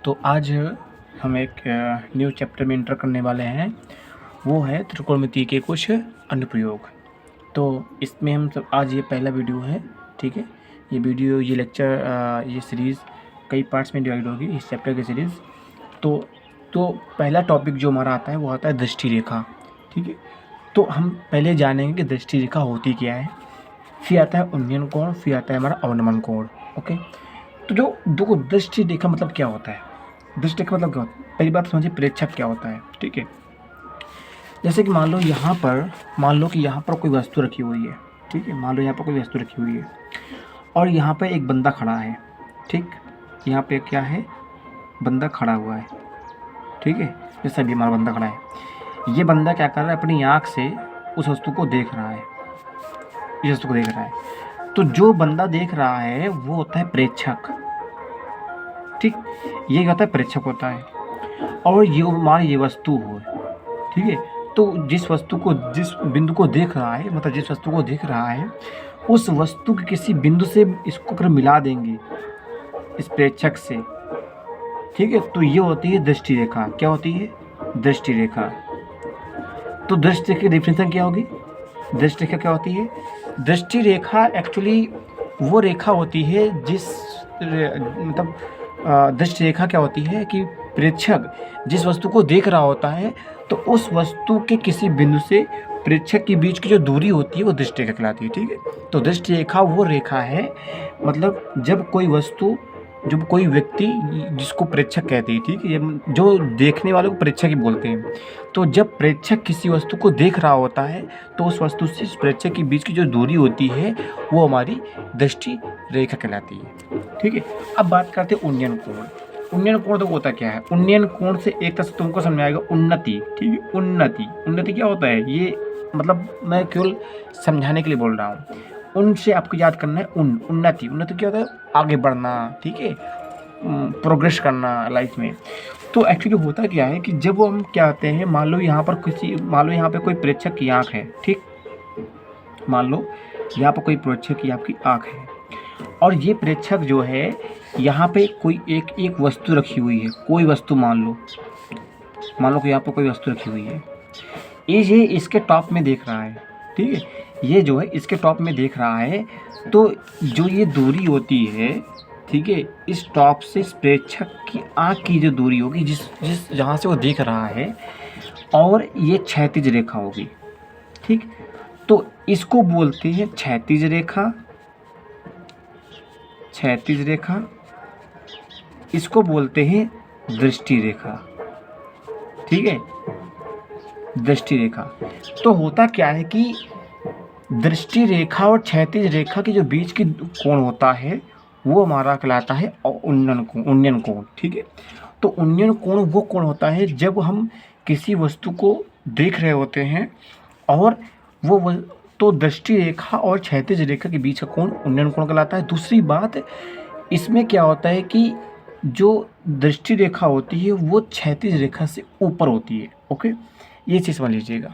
तो आज हम एक न्यू चैप्टर में इंटर करने वाले हैं, वो है त्रिकोणमिति के कुछ अनुप्रयोग। तो इसमें हम सब आज ये पहला वीडियो है, ठीक है। ये वीडियो, ये लेक्चर, ये सीरीज़ कई पार्ट्स में डिवाइड होगी इस चैप्टर की सीरीज़। तो पहला टॉपिक जो हमारा आता है वो आता है दृष्टि रेखा, ठीक है। तो हम पहले जानेंगे कि दृष्टि रेखा होती क्या है, फिर आता है उन्नयन कोण, फिर आता है हमारा अवनमन कोण, ओके। तो जो देखो दृष्टि रेखा मतलब क्या होता है, दृष्टि रेखा मतलब क्या होता है, पहली बात समझिए प्रेक्षक क्या होता है, ठीक है। जैसे कि मान लो कि यहाँ पर कोई वस्तु रखी हुई है, ठीक है। मान लो यहाँ पर कोई वस्तु रखी हुई है और यहाँ पर एक बंदा खड़ा है, ठीक। यहाँ पे क्या है, बंदा खड़ा हुआ है, ठीक है। जैसा भी हमारा बंदा खड़ा है, ये बंदा क्या कर रहा है, अपनी आँख से उस वस्तु को देख रहा है, इस वस्तु को देख रहा है। तो जो बंदा देख रहा है वो होता है प्रेक्षक, ठीक। ये होता है प्रेक्षक होता है। और ये हमारी ये वस्तु हो, ठीक है। तो जिस बिंदु को देख रहा है, मतलब जिस वस्तु को देख रहा है, उस वस्तु के किसी बिंदु से इसको अगर मिला देंगे इस प्रेक्षक से, ठीक है, तो ये होती है दृष्टि रेखा। क्या होती है? दृष्टि रेखा। तो दृष्टि रेखा की डेफिनेशन क्या होगी? दृष्टि रेखा क्या होती है? दृष्टि रेखा एक्चुअली वो रेखा होती है दृष्टि रेखा क्या होती है कि प्रेक्षक जिस वस्तु को देख रहा होता है, तो उस वस्तु के किसी बिंदु से प्रेक्षक के बीच की जो दूरी होती है वो दृष्टि रेखा कहलाती है, ठीक है। तो दृष्टि रेखा वो रेखा है, मतलब जब कोई व्यक्ति जिसको प्रेक्षक कहते हैं, ठीक है, जो देखने वाले को प्रेक्षक ही बोलते हैं। तो जब प्रेक्षक किसी वस्तु को देख रहा होता है, तो उस वस्तु से प्रेक्षक के बीच की जो दूरी होती है वो हमारी दृष्टि रेखा कहलाती है, ठीक है। अब बात करते हैं उन्नयन कोण। उन्नयन कोण तो होता क्या है? उन्नयन कोण से एक तरह से तुमको समझ में आएगा उन्नति, ठीक है। उन्नति क्या होता है, ये मतलब मैं केवल समझाने के लिए बोल रहा हूँ। उनसे आपको याद करना है उन्नति क्या होता है? आगे बढ़ना, ठीक है, प्रोग्रेस करना लाइफ में। तो एक्चुअली होता क्या है कि जब हम क्या आते हैं, मान लो यहाँ पे कोई प्रेक्षक की आँख है, ठीक। मान लो यहाँ पर कोई प्रेक्षक की आपकी आँख है और ये प्रेक्षक जो है यहाँ पे कोई एक वस्तु रखी हुई है, कोई वस्तु मान लो कि यहाँ पर कोई वस्तु रखी हुई है, ये इसके टॉप में देख रहा है, ठीक है। ये जो है इसके टॉप में देख रहा है, तो जो ये दूरी होती है, ठीक है, इस टॉप से इस प्रेक्षक की आँख की जो दूरी होगी, जिस जहाँ से वो देख रहा है, और ये क्षैतिज रेखा होगी, ठीक। तो इसको बोलते हैं क्षैतिज रेखा, इसको बोलते हैं दृष्टि रेखा, ठीक है, दृष्टि रेखा। तो होता क्या है कि दृष्टि रेखा और क्षैतिज रेखा के जो बीच की कोण होता है वो हमारा कहलाता है उन्नयन कोण, ठीक है। तो उन्नयन कोण वो कोण होता है जब हम किसी वस्तु को देख रहे होते हैं और तो दृष्टि रेखा और क्षैतिज रेखा के बीच का कोण उन्नयन कोण कहलाता है। दूसरी बात, इसमें क्या होता है कि जो दृष्टि रेखा होती है वो क्षैतिज रेखा से ऊपर होती है, ओके। ये चीज़ समझ लीजिएगा,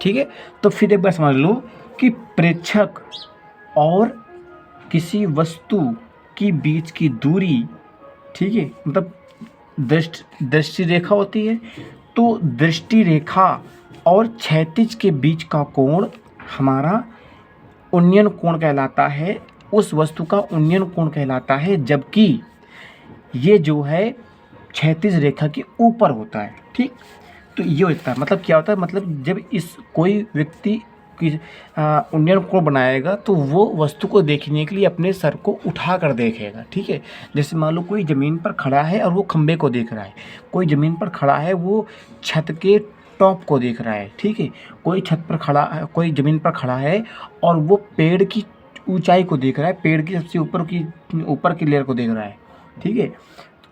ठीक है। तो फिर एक बार समझ लो कि प्रेक्षक और किसी वस्तु की बीच की दूरी, ठीक है, मतलब दृष्टि रेखा होती है, तो दृष्टि रेखा और क्षैतिज के बीच का कोण हमारा उन्नयन कोण कहलाता है, उस वस्तु का उन्नयन कोण कहलाता है, जबकि ये जो है क्षैतिज रेखा के ऊपर होता है, ठीक। तो ये होता है, मतलब क्या होता है, मतलब जब कोई व्यक्ति की उन्नयन कोण बनाएगा तो वो वस्तु को देखने के लिए अपने सर को उठा कर देखेगा, ठीक है। जैसे मान लो कोई ज़मीन पर खड़ा है और वो खंबे को देख रहा है, कोई ज़मीन पर खड़ा है वो छत के टॉप को देख रहा है, ठीक है। कोई ज़मीन पर खड़ा है और वो पेड़ की ऊंचाई को देख रहा है, पेड़ की सबसे ऊपर की लेयर को देख रहा है, ठीक है।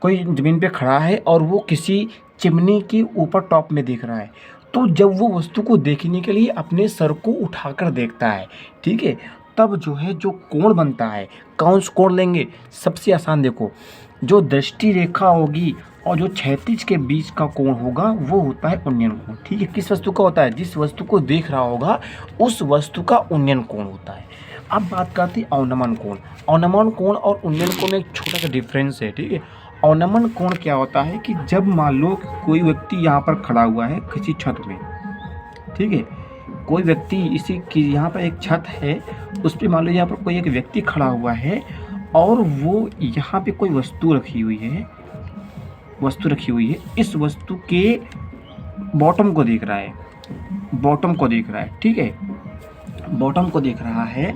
कोई ज़मीन पे खड़ा है और वो किसी चिमनी के ऊपर टॉप में देख रहा है। तो जब वो वस्तु को देखने के लिए अपने सर को उठाकर देखता है, ठीक है, तब जो है जो कोण बनता है, कौन सा कोण लेंगे? सबसे आसान देखो, जो दृष्टि रेखा होगी और जो क्षैतिज के बीच का कोण होगा वो होता है उन्नयन कोण, ठीक है। किस वस्तु का होता है? जिस वस्तु को देख रहा होगा उस वस्तु का उन्नयन कोण होता है। अब बात करते हैं अवनमन कोण। अवनमन कोण और उन्नयन कोण में एक छोटा सा डिफरेंस है, ठीक है। अवनमन कोण क्या होता है कि जब मान लो कोई व्यक्ति यहाँ पर खड़ा हुआ है किसी छत में, ठीक है, कोई व्यक्ति इसी की यहाँ पर एक छत है, उस पर मान लो यहाँ पर कोई एक व्यक्ति खड़ा हुआ है और वो यहाँ पे कोई वस्तु रखी हुई है, इस वस्तु के बॉटम को देख रहा है, ठीक है, बॉटम को देख रहा है।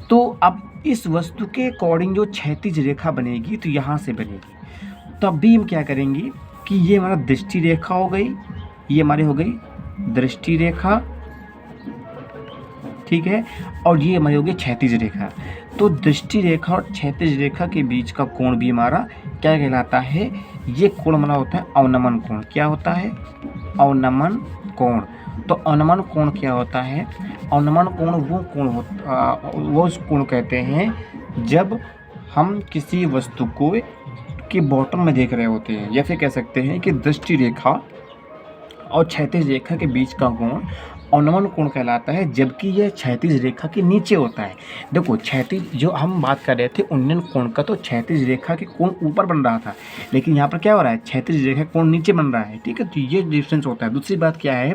तो अब इस वस्तु के अकॉर्डिंग जो क्षैतिज रेखा बनेगी तो यहाँ से बनेगी। तो अब भी हम क्या करेंगे कि ये हमारा दृष्टि रेखा हो गई, ये हमारी हो गई दृष्टि रेखा, ठीक है, और ये हमारी हो गई क्षैतिज रेखा। तो दृष्टि रेखा और क्षैतिज रेखा के बीच का कोण भी हमारा क्या कहलाता है, ये कोण हमारा होता है अवनमन कोण। क्या होता है? अवनमन कोण। तो अवनमन कोण क्या होता है? अवनमन कोण वो कोण कहते हैं जब हम किसी वस्तु को के बॉटम में देख रहे होते हैं, या फिर कह सकते हैं कि दृष्टि रेखा और क्षैतिज रेखा के बीच का कोण अवनमन कोण कहलाता है, जबकि यह क्षैतिज रेखा के नीचे होता है। देखो क्षैतिज जो हम बात कर रहे थे उन्नयन कोण का, तो क्षैतिज रेखा के कोण ऊपर बन रहा था, लेकिन यहाँ पर क्या हो रहा है, क्षैतिज रेखा कोण नीचे बन रहा है, ठीक है। तो ये डिफरेंस होता है। दूसरी बात क्या है,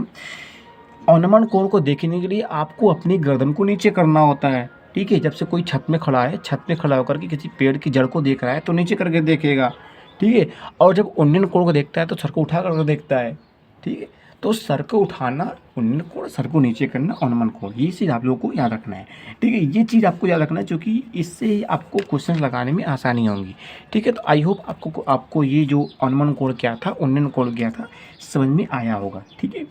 अवनमन कोण को देखने के लिए आपको अपनी गर्दन को नीचे करना होता है, ठीक है। जब से कोई छत में खड़ा है, छत में खड़ा होकर के किसी पेड़ की जड़ को देख रहा है तो नीचे करके देखेगा, ठीक है। और जब उन्नयन कोण को देखता है तो सर को उठा करके देखता है, ठीक है। तो सर को उठाना उन्नयन कोण, सर को नीचे करना अवनमन कोण, ये चीज़ आप लोगों को याद रखना है, ठीक है। ये चीज़ आपको याद रखना है क्योंकि इससे आपको क्वेश्चन लगाने में आसानी होगी, ठीक है। तो आई होप आपको ये जो अवनमन कोण क्या था, उन्नयन कोण क्या था, समझ में आया होगा, ठीक है।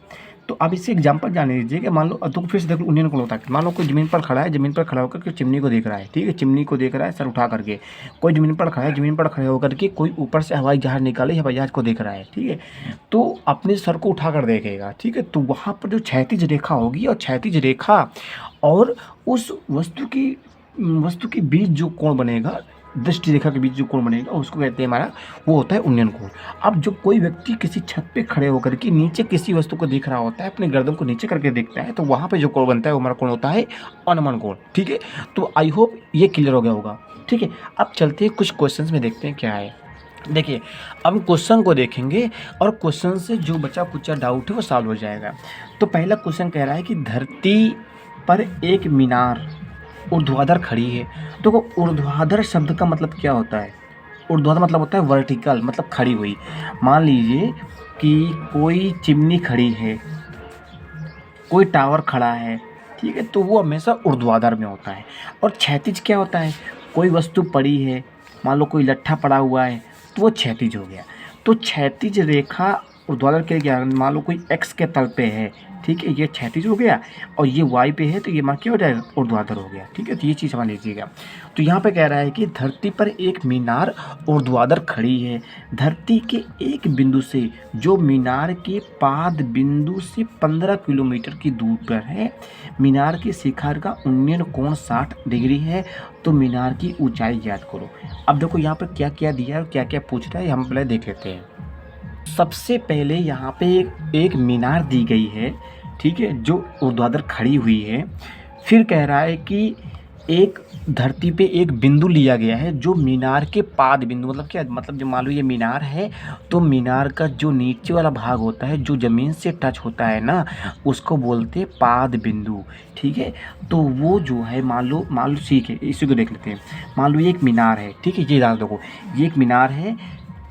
तो अब इससे एग्जांपल जान लीजिए कि मान लो तो फिर से देख लो उन्नयन कोण होता है। मान लो कोई ज़मीन पर खड़ा है, ज़मीन पर खड़ा होकर के चिमनी को देख रहा है, ठीक है, चिमनी को देख रहा है सर उठा करके। कोई ज़मीन पर खड़ा है, ज़मीन पर खड़े होकर के कोई ऊपर से हवाई जहाज़ निकाले, हवाई जहाज़ को देख रहा है, ठीक है, तो अपने सर को उठा कर देखेगा, ठीक है। तो वहाँ पर जो क्षैतिज रेखा होगी और क्षैतिज रेखा और उस वस्तु के बीच जो कोण बनेगा, दृष्टि रेखा के बीच जो कोण बनेगा उसको कहते हैं हमारा, वो होता है उन्नयन कोण। अब जो कोई व्यक्ति किसी छत पे खड़े होकर के नीचे किसी वस्तु को देख रहा होता है, अपने गर्दन को नीचे करके देखता है, तो वहाँ पे जो कोण बनता है वो हमारा कोण होता है अवनमन कोण, ठीक है। तो आई होप ये क्लियर हो गया होगा, ठीक है। अब चलते हैं कुछ क्वेश्चन में, देखते हैं क्या है। देखिए अब हम क्वेश्चन को देखेंगे और क्वेश्चन से जो बचा कुचा डाउट है वो सॉल्व हो जाएगा। तो पहला क्वेश्चन कह रहा है कि धरती पर एक मीनार ऊर्ध्वाधर खड़ी है। तो ऊर्ध्वाधर शब्द का मतलब क्या होता है? ऊर्ध्वाधर मतलब होता है वर्टिकल, मतलब खड़ी हुई। मान लीजिए कि कोई चिमनी खड़ी है, कोई टावर खड़ा है, ठीक है, तो वो हमेशा ऊर्ध्वाधर में होता है। और क्षैतिज क्या होता है? कोई वस्तु पड़ी है, मान लो कोई लट्ठा पड़ा हुआ है, तो वो क्षैतिज हो गया। तो क्षैतिज रेखा ऊर्ध्वाधर के क्या, मान लो कोई एक्स के तल पे है, ठीक है, ये क्षैतिज हो गया, और ये वाई पे है तो ये मान क्या हो जाएगा, ऊर्ध्वाधर हो गया, ठीक है। तो ये चीज़ समझ लीजिएगा। तो यहाँ पे कह रहा है कि धरती पर एक मीनार ऊर्ध्वाधर खड़ी है। धरती के एक बिंदु से, जो मीनार के पाद बिंदु से 15 किलोमीटर की दूर पर है, मीनार के शिखर का उन्नयन कोण 60 डिग्री है। तो मीनार की ऊंचाई ज्ञात करो। अब देखो यहाँ पर क्या क्या दिया है और क्या क्या पूछ रहा है, हम पहले देख लेते हैं। सबसे पहले यहाँ पे एक मीनार दी गई है, ठीक है, जो ऊर्ध्वाधर खड़ी हुई है। फिर कह रहा है कि एक धरती पे एक बिंदु लिया गया है जो मीनार के पाद बिंदु, मतलब क्या, मतलब जो मान लो ये मीनार है, तो मीनार का जो नीचे वाला भाग होता है जो ज़मीन से टच होता है ना, उसको बोलते हैं पाद बिंदु, ठीक है। तो वो जो है मान लो ठीक है, इसी को देख लेते हैं। मान लो ये एक मीनार है, ठीक है, ये याद रखो, ये एक मीनार है।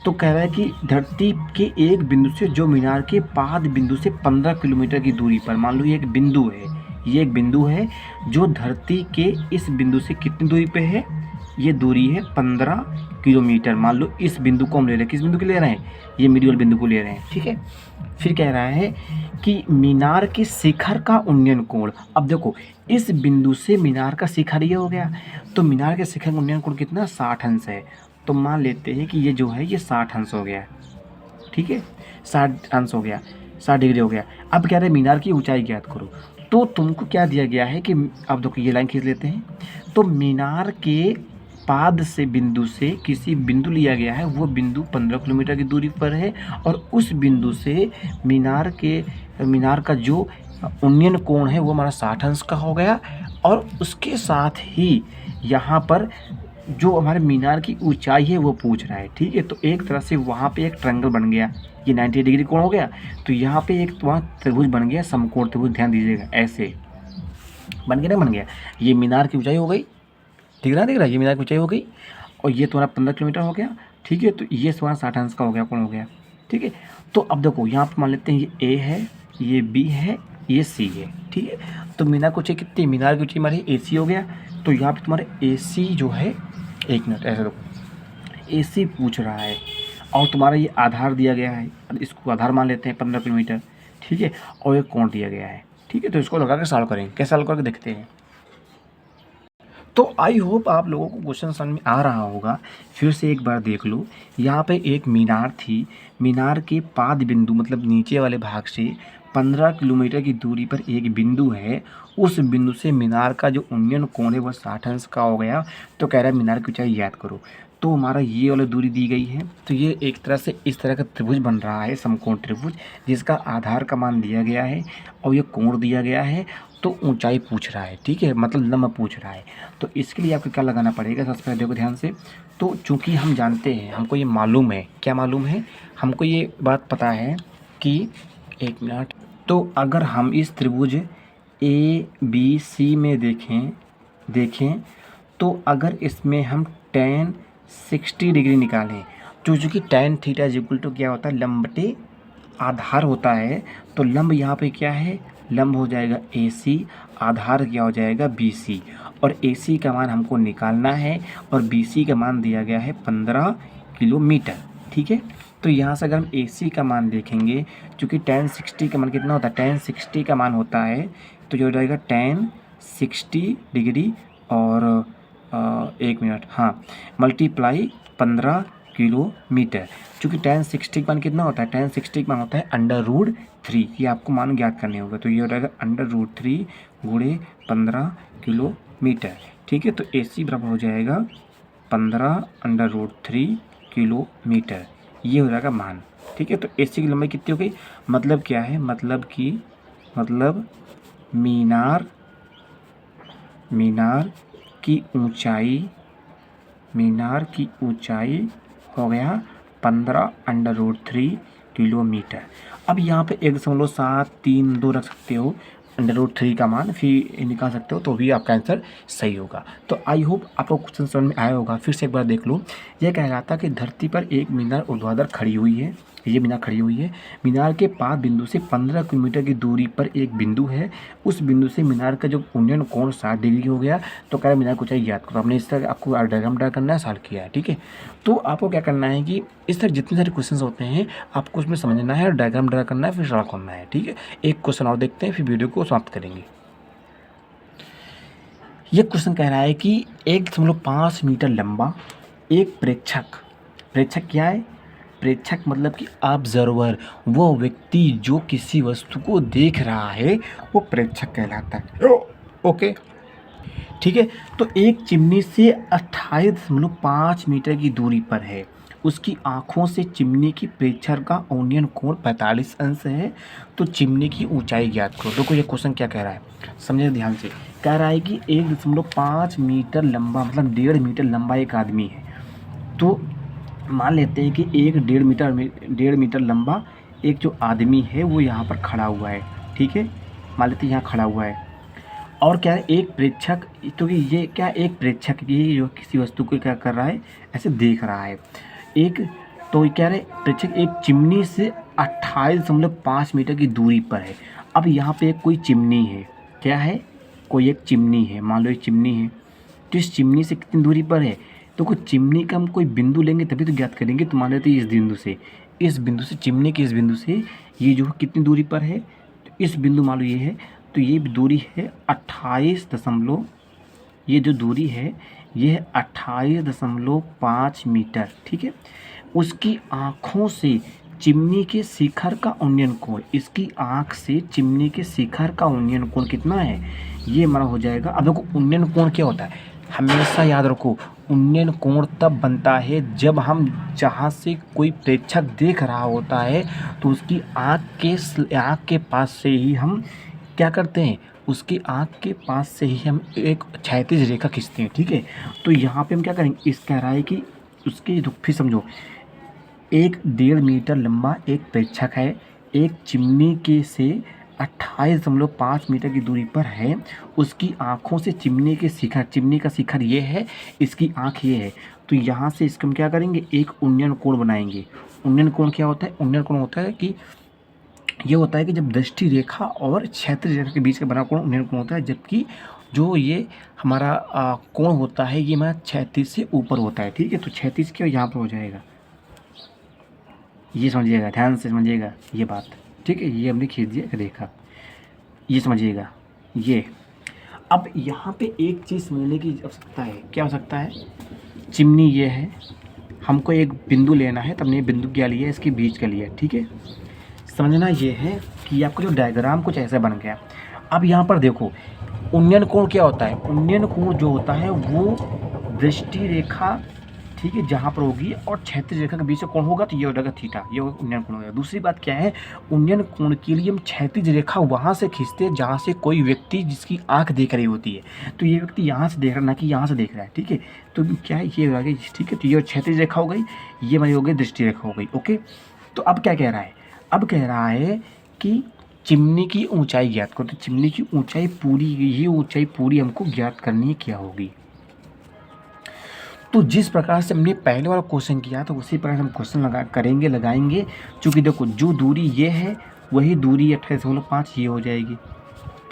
तो कह रहा है कि धरती के एक बिंदु से, जो मीनार के पाद बिंदु से 15 किलोमीटर की दूरी पर, मान लो ये एक बिंदु है, ये एक बिंदु है जो धरती के इस बिंदु से कितनी दूरी पे है, ये दूरी है 15 किलोमीटर। मान लो इस बिंदु को हम ले रहे हैं, किस बिंदु को ले रहे हैं, ये मिडिल बिंदु को ले रहे हैं, ठीक है। फिर कह रहा है कि मीनार के शिखर का उन्नयन कोण। अब देखो इस बिंदु से मीनार का शिखर ये हो गया, तो मीनार के शिखर का उन्नयन कोण कितना, 60 अंश है। तो मान लेते हैं कि ये जो है ये 60 अंश हो गया, ठीक है, 60 अंश हो गया, 60 डिग्री हो गया। अब कह रहे हैं मीनार की ऊंचाई ज्ञात करो। तो तुमको क्या दिया गया है कि, अब देखो ये लाइन खींच लेते हैं। तो मीनार के पाद से बिंदु से किसी बिंदु लिया गया है, वो बिंदु 15 किलोमीटर की दूरी पर है, और उस बिंदु से मीनार का जो उन्नयन कोण है वो हमारा 60 अंश का हो गया। और उसके साथ ही यहाँ पर जो हमारे मीनार की ऊंचाई है वो पूछ रहा है, ठीक है। तो एक तरह से वहाँ पे एक ट्रायंगल बन गया, ये 90 डिग्री कोण हो गया। तो यहाँ पे एक वहाँ त्रिभुज बन गया, समकोण त्रिभुज, ध्यान दीजिएगा, ऐसे बन गया ना, बन गया। ये मीनार की ऊंचाई हो गई, ठीक है ना, दिख रहा है, ये मीनार की ऊंचाई हो गई। और ये तुम्हारा 15 किलोमीटर हो गया, ठीक है। तो ये तुम्हारा 60 अंश का हो गया, कोण हो गया, ठीक है। तो अब देखो यहाँ पर मान लेते हैं ये ए है, ये बी है, ये सी है, ठीक है। तो मीनार की ऊंचाई कितनी, मीनार की ऊंचाई हमारी ए सी हो गया। तो यहाँ पे तुम्हारे ए सी जो है, एक मिनट ऐसे देखो, ए सी पूछ रहा है और तुम्हारा ये आधार दिया गया है, इसको आधार मान लेते हैं 15 किलोमीटर, ठीक है। और ये कोण दिया गया है, ठीक है। तो इसको लगा के सॉल्व करेंगे, कैसे सॉल्व करके देखते हैं। तो आई होप आप लोगों को क्वेश्चन समझ में आ रहा होगा। फिर से एक बार देख लो, यहाँ पे एक मीनार थी, मीनार के पाद बिंदु मतलब नीचे वाले भाग से 15 किलोमीटर की दूरी पर एक बिंदु है। उस बिंदु से मीनार का जो उन्नयन कोण है वो 60 अंश का हो गया। तो कह रहा है मीनार की ऊंचाई याद करो। तो हमारा ये वाली दूरी दी गई है, तो ये एक तरह से इस तरह का त्रिभुज बन रहा है, समकोण त्रिभुज, जिसका आधार का मान दिया गया है और ये कोण दिया गया है। तो ऊंचाई पूछ रहा है, ठीक है, मतलब लंब पूछ रहा है। तो इसके लिए आपको क्या लगाना पड़ेगा, सबसे पहले देखो ध्यान से। तो चूंकि हम जानते हैं, हमको ये मालूम है, क्या मालूम है, हमको ये बात पता है कि, एक मिनट, तो अगर हम इस त्रिभुज ए बी सी में देखें तो अगर इसमें हम tan 60 डिग्री निकालें, तो चूँकि tan theta is equal to क्या होता है, लंब बटे आधार होता है। तो लंब यहाँ पे क्या है, लंब हो जाएगा AC, आधार क्या हो जाएगा BC। और AC का मान हमको निकालना है और BC का मान दिया गया है 15 किलोमीटर, ठीक है। तो यहाँ से अगर हम AC का मान देखेंगे, चूँकि tan 60 का मान कितना होता है, tan 60 का मान होता है, तो जो हो जाएगा tan 60 डिग्री और एक मिनट, हाँ, मल्टीप्लाई 15 किलोमीटर। चूँकि tan 60 का मान कितना होता है, tan 60 का मान होता है √3, ये आपको मान ज्ञात करने होगा। तो ये हो जाएगा √3 गुणे 15 किलोमीटर, ठीक है। तो AC बराबर हो जाएगा 15√3 किलोमीटर, ये हो जाएगा मान, ठीक है। तो AC की लंबाई कितनी हो गई, मतलब क्या है, मतलब मीनार की ऊंचाई हो गया 15√3 किलोमीटर। अब यहाँ पे 1.732 रख सकते हो, √3 का मान फिर निकाल सकते हो, तो भी आपका आंसर सही होगा। तो आई होप आपको क्वेश्चन समझ में आया होगा। फिर से एक बार देख लो, यह कह रहा था कि धरती पर एक मीनार ऊर्ध्वाधर खड़ी हुई है, ये मीनार खड़ी हुई है। मीनार के पाद बिंदु से 15 किलोमीटर की दूरी पर एक बिंदु है। उस बिंदु से मीनार का जो उन्नयन कोण 60 डिग्री हो गया। तो कह रहा मीनार को ऊंचाई याद करो। हमने इस तरह आपको डायग्राम ड्रा करना है, सॉल्व किया है, ठीक है। तो आपको क्या करना है कि इस तरह जितने सारे क्वेश्चन होते हैं आपको उसमें समझना है और डायग्राम ड्रा करना है, फिर सॉल्व करना है, ठीक है। एक क्वेश्चन और देखते हैं, फिर वीडियो को समाप्त करेंगे। ये क्वेश्चन कह रहा है कि 1.5 मीटर लंबा एक प्रेक्षक क्या है, प्रेक्षक मतलब कि ऑब्जर्वर, वो व्यक्ति जो किसी वस्तु को देख रहा है वो प्रेक्षक कहलाता है, ओके, ठीक है। तो एक चिमनी से 28.5 मीटर की दूरी पर है। उसकी आँखों से चिमनी की प्रेक्षण का उन्नयन कोण 45 अंश है। तो चिमनी की ऊंचाई ज्ञात करो। देखो ये क्वेश्चन क्या कह रहा है, समझे ध्यान से। कह रहा है कि 1.5 मीटर लंबा मतलब 1.5 मीटर लंबा एक आदमी है। तो मान लेते हैं कि 1.5 मीटर लंबा एक जो आदमी है वो यहाँ पर खड़ा हुआ है, ठीक है। मान लेते हैं यहाँ खड़ा हुआ है और क्या है, एक प्रेक्षक, तो ये क्या, एक प्रेक्षक ये जो किसी वस्तु को क्या कर रहा है, ऐसे देख रहा है एक। तो ये क्या है, प्रेक्षक एक चिमनी से 28.5 मीटर की दूरी पर है। अब यहाँ पे कोई चिमनी है, क्या है, कोई एक चिमनी है, मान लो एक चिमनी है। तो इस चिमनी से कितनी दूरी पर है, तो कोई चिमनी का हम कोई बिंदु लेंगे तभी तो ज्ञात करेंगे। तो मान लेते हैं इस बिंदु से चिमनी के इस बिंदु से ये जो कितनी दूरी पर है, तो इस बिंदु मान लो ये है, तो ये दूरी है 28 ये जो दूरी है ये है 28.5 मीटर, ठीक है। उसकी आँखों से चिमनी के शिखर का उन्नयन कोण, इसकी आँख से चिमनी के शिखर का उन्नयन कोण कितना है, ये हमारा हो जाएगा। अब देखो उन्नयन कोण क्या होता है, हमेशा याद रखो, उन्नयन कोण तब बनता है जब हम जहाँ से कोई प्रेक्षक देख रहा होता है तो उसकी आँख के पास से ही हम क्या करते हैं, उसकी आँख के पास से ही हम एक क्षैतिज रेखा खींचते हैं। ठीक है, तो यहाँ पे हम क्या करेंगे, इस कह रहा है कि उसकी फिर समझो, 1.5 मीटर लंबा एक प्रेक्षक है, एक चिमनी के से 28.5 मीटर की दूरी पर है। उसकी आँखों से चिमनी का शिखर ये है, इसकी आँख ये है। तो यहाँ से इसको हम क्या करेंगे, एक उन्नयन कोण बनाएंगे। उन्नयन कोण क्या होता है, उन्नयन कोण होता है कि ये होता है कि जब दृष्टि रेखा और क्षैतिज रेखा के बीच का बना कोण उन्नयन कोण होता है, जबकि जो ये हमारा कोण होता है ये हमारा क्षैतिज से ऊपर होता है। ठीक है, तो क्षैतिज क्या यहाँ पर हो जाएगा, ये समझिएगा, ध्यान से समझिएगा ये बात। ठीक है, ये हमने खींच दिया एक रेखा, ये समझिएगा ये। अब यहाँ पे एक चीज़ समझने की आवश्यकता है, क्या हो सकता है, चिमनी ये है, हमको एक बिंदु लेना है, तब हमने बिंदु क्या लिया, इसके बीच का लिया। ठीक है, समझना ये है कि आपका जो डायग्राम कुछ ऐसा बन गया। अब यहाँ पर देखो, उन्नयन कोण क्या होता है, उन्नयन कोण जो होता है वो दृष्टि रेखा, ठीक है, जहाँ पर होगी और क्षैतिज रेखा के बीच में कोण होगा, तो ये हो जाएगा थीटा, ये उन्नयन कोण हो गया। दूसरी बात क्या है, उन्नयन कोण के लिए हम क्षैतिज रेखा वहाँ से खींचते हैं जहाँ से कोई व्यक्ति जिसकी आँख देख रही होती है। तो ये व्यक्ति यहाँ से देख रहा है, ना कि यहाँ से देख रहा है। ठीक है, तो क्या है, ये हो गई। ठीक है, तो ये क्षैतिज रेखा हो गई, ये हमारी हो गई दृष्टि रेखा हो गई। ओके, तो अब क्या कह रहा है, अब कह रहा है कि चिमनी की ऊंचाई ज्ञात करो। तो चिमनी की ऊंचाई पूरी, ये ऊंचाई पूरी हमको ज्ञात करनी क्या होगी। तो जिस प्रकार से हमने पहले वाला क्वेश्चन किया था उसी प्रकार हम क्वेश्चन लगाएंगे। चूँकि देखो, जो दूरी ये है वही दूरी 28.5 ये हो जाएगी।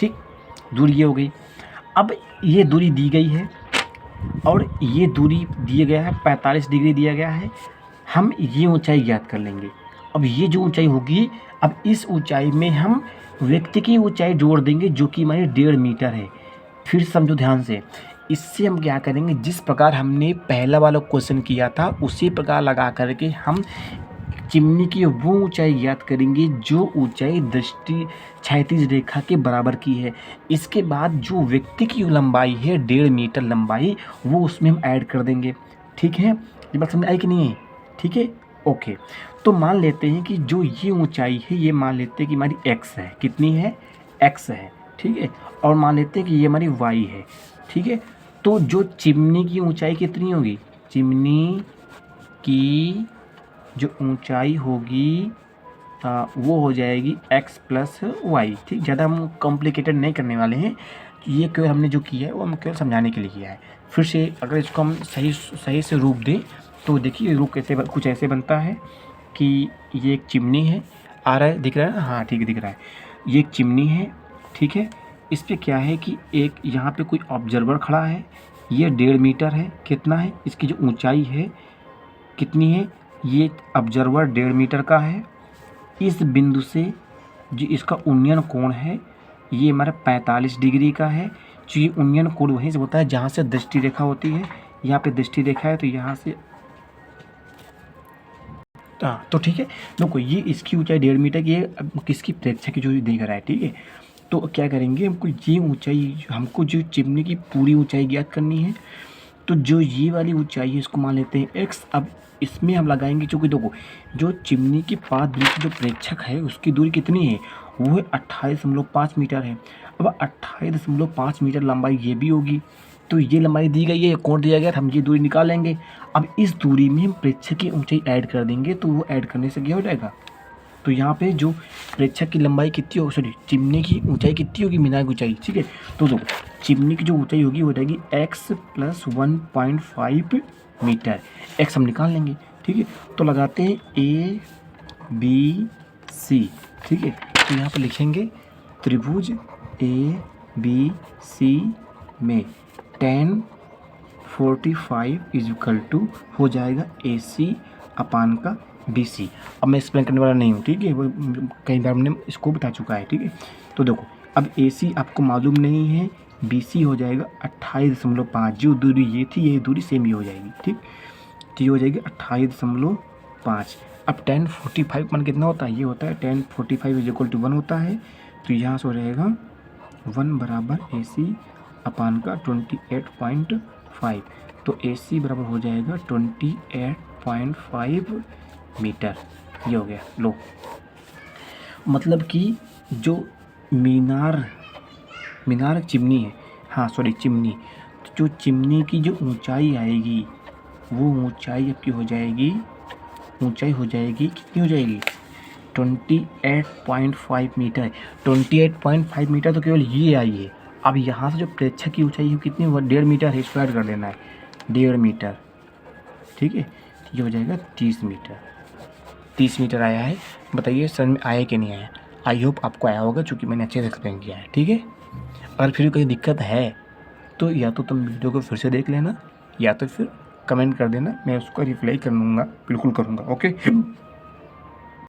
ठीक, दूरी ये हो गई। अब ये दूरी दी गई है और ये दूरी दिया गया है 45 डिग्री दिया गया है। हम ये ऊंचाई ज्ञात कर लेंगे। अब ये जो ऊंचाई होगी, अब इस ऊंचाई में हम व्यक्ति की ऊंचाई जोड़ देंगे जो कि हमारी 1.5 मीटर है। फिर समझो ध्यान से, इससे हम क्या करेंगे, जिस प्रकार हमने पहला वाला क्वेश्चन किया था उसी प्रकार लगा करके हम चिमनी की वो ऊंचाई ज्ञात करेंगे जो ऊंचाई दृष्टि क्षैतिज रेखा के बराबर की है। इसके बाद जो व्यक्ति की लंबाई है 1.5 मीटर लंबाई, वो उसमें हम ऐड कर देंगे। ठीक है, ये बात समझ आई कि नहीं है। ठीक है, ओके। तो मान लेते हैं कि जो ये ऊंचाई है ये मान लेते हैं कि हमारी x है। कितनी है, x है। ठीक है, और मान लेते हैं कि ये हमारी y है। ठीक है, तो जो चिमनी की ऊंचाई कितनी होगी, चिमनी की जो ऊंचाई होगी वो हो जाएगी x प्लस वाई। ठीक, ज़्यादा हम कॉम्प्लिकेटेड नहीं करने वाले हैं, ये केवल हमने जो किया है वो हम केवल समझाने के लिए किया है। फिर से अगर इसको हम सही से रूप दें तो देखिए रूप कैसे कुछ ऐसे बनता है कि ये एक चिमनी है, आ रहा है, दिख रहा है ना, हाँ ठीक है दिख रहा है, ये एक चिमनी है। ठीक है, इस पे क्या है कि एक यहाँ पे कोई ऑब्जर्वर खड़ा है, ये 1.5 मीटर है। कितना है, इसकी जो ऊंचाई है कितनी है, ये ऑब्जर्वर 1.5 मीटर का है। इस बिंदु से जो इसका उन्नयन कोण है ये हमारा 45 डिग्री का है। जो ये उन्नयन कोण वहीं से होता है जहाँ से दृष्टि रेखा होती है। यहाँ पे दृष्टि रेखा है तो यहाँ से, हाँ तो ठीक है, देखो ये इसकी ऊंचाई 1.5 मीटर की है। अब किसकी, प्रेक्षक की जो देख रहा है। ठीक है, तो क्या करेंगे, हमको ये ऊंचाई, हमको जो चिमनी की पूरी ऊंचाई ज्ञात करनी है। तो जो ये वाली ऊंचाई है इसको मान लेते हैं x। अब इसमें हम लगाएंगे, चूँकि देखो जो चिमनी के पास बीच जो प्रेक्षक है उसकी दूरी कितनी है, वो है 28.5 मीटर है। अब 28.5 मीटर लंबाई ये भी होगी, तो ये लंबाई दी गई है, कोण दिया गया था, हम ये दूरी निकाल लेंगे। अब इस दूरी में हम प्रेक्षक की ऊंचाई ऐड कर देंगे, तो वो ऐड करने से क्या हो जाएगा, तो यहाँ पे जो प्रेक्षक की लंबाई कितनी हो, सॉरी चिमनी की ऊंचाई कितनी होगी, मीनार की ऊंचाई। ठीक है, तो देखो चिमनी की जो ऊंचाई होगी हो जाएगी x प्लस 1.5 मीटर। x हम निकाल लेंगे। ठीक है, तो लगाते हैं A B C। ठीक है, तो यहाँ पर लिखेंगे त्रिभुज A B C में tan 45 इज इक्वल टू हो जाएगा AC अपान का BC। अब मैं एक्सप्लेन करने वाला नहीं हूँ। ठीक है, वो कई बार हमने इसको बता चुका है। ठीक है, तो देखो अब AC आपको मालूम नहीं है, BC हो जाएगा 28.5। जो दूरी ये थी यही दूरी सेम ही हो जाएगी। ठीक, तो ये हो जाएगी 28.5। अब tan 45 मान कितना होता है, ये होता है tan 45 इज इक्वल टू 1 होता है। तो यहाँ से हो जाएगा 1 बराबर AC अपान का 28.5। तो AC बराबर हो जाएगा 28.5 मीटर। ये हो गया। लो, मतलब कि जो मीनार मीनार चिमनी है, हाँ सॉरी चिमनी। तो जो चिमनी की जो ऊंचाई आएगी वो ऊंचाई आपकी हो जाएगी, ऊंचाई हो जाएगी कितनी हो जाएगी 28.5 मीटर। 28.5 मीटर तो केवल ये आई है। अब यहाँ से जो प्रेक्षक की ऊंचाई है कितनी, वो 1.5 मीटर है, स्क्वायर कर लेना है 1.5 मीटर, ठीक है। ये हो जाएगा 30 मीटर। 30 मीटर आया है, बताइए समझ में आया कि नहीं आया। आई होप आपको आया होगा, चूँकि मैंने अच्छे से एक्सप्लेन किया है, ठीक है। अगर फिर कोई दिक्कत है तो या तो तुम वीडियो को फिर से देख लेना, या तो फिर कमेंट कर देना, मैं उसको रिप्लाई कर लूँगा, बिल्कुल करूँगा, ओके।